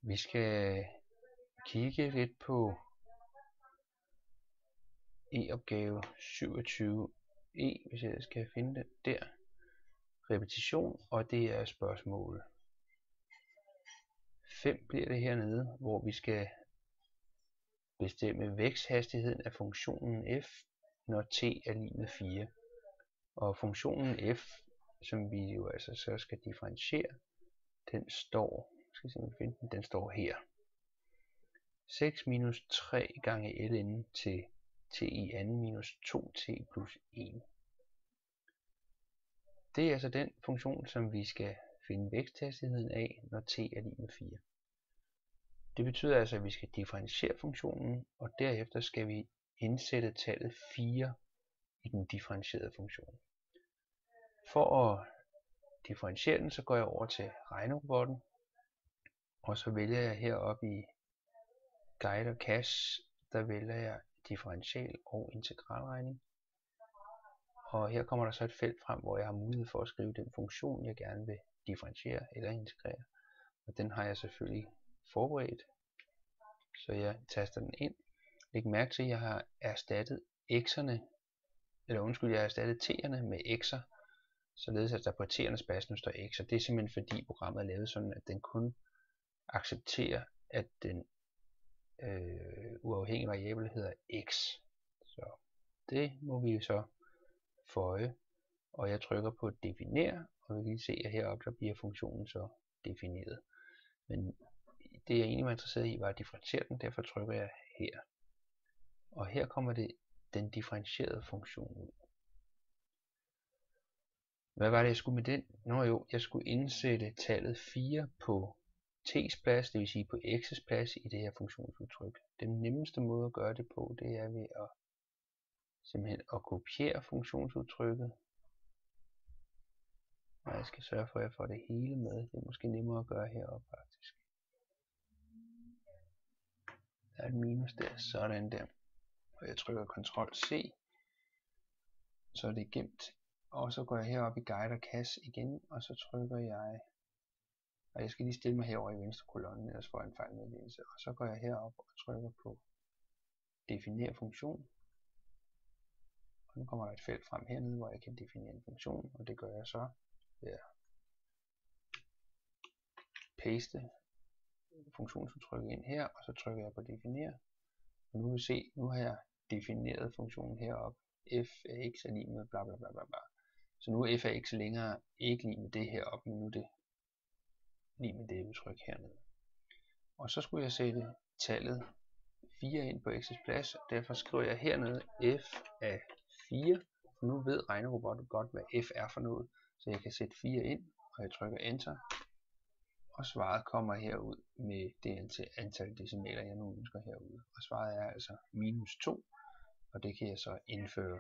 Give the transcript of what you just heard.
Vi skal kigge lidt på e-opgave 27e, hvis jeg skal finde det der. Repetition, og det er spørgsmål 5 bliver det hernede, hvor vi skal bestemme væksthastigheden af funktionen f, når t er lig med 4. Og funktionen f, som vi jo altså så skal differentiere, den står, den står her. 6 minus 3 gange ln til t i anden minus 2t plus 1. Det er altså den funktion, som vi skal finde væksthastigheden af, når t er lig med 4. Det betyder altså, at vi skal differentiere funktionen, og derefter skal vi indsætte tallet 4 i den differentierede funktion. For at differentiere den, så går jeg over til regnerobotten, og så vælger jeg heroppe i Guide og Cache, der vælger jeg differential og integralregning. Og her kommer der så et felt frem, hvor jeg har mulighed for at skrive den funktion, jeg gerne vil differentiere eller integrere. Og den har jeg selvfølgelig forberedt, så jeg taster den ind. Læg mærke til, at jeg har erstattet t'erne med x'er, således at der på t'ernes plads nu står x. Og det er simpelthen fordi programmet er lavet sådan, at den kun accepterer, at den uafhængige variabel hedder x. Så det må vi så føje, og jeg trykker på definere, og vi kan lige se, at heroppe der bliver funktionen så defineret. Men det jeg egentlig var interesseret i var at differentiere den, derfor trykker jeg her. Og her kommer det den differentierede funktion ud. Hvad var det jeg skulle med den? Nå jo, jeg skulle indsætte tallet 4 på t's plads, det vil sige på x's plads i det her funktionsudtryk. Den nemmeste måde at gøre det på, det er ved at simpelthen at kopiere funktionsudtrykket. Og jeg skal sørge for, at jeg får det hele med. Det er måske nemmere at gøre heroppe faktisk. Der er et minus der, sådan der. Og jeg trykker Ctrl+C, så er det gemt. Og så går jeg herop i Guide og Cache igen, og så trykker jeg, og jeg skal lige stille mig herover i venstre kolonne, ellers får jeg en fejlmeddelelse. Og så går jeg herop og trykker på definere funktion. Og nu kommer der et felt frem hernede, hvor jeg kan definere en funktion, og det gør jeg så ved at paste funktionsudtrykket ind her, og så trykker jeg på definere. Og nu vil I se, nu har jeg defineret funktionen heroppe. F af x er lig med bla bla bla bla bla. Så nu er f af x længere ikke lig med det heroppe, men nu er det lig med det udtryk hernede. Og så skulle jeg sætte tallet 4 ind på x's plads, og derfor skriver jeg hernede f af 4. For nu ved regnerobotten godt, hvad f er for noget, så jeg kan sætte 4 ind, og jeg trykker enter. Og svaret kommer herud med det antal decimaler, jeg nu ønsker herude. Og svaret er altså minus 2, og det kan jeg så indføre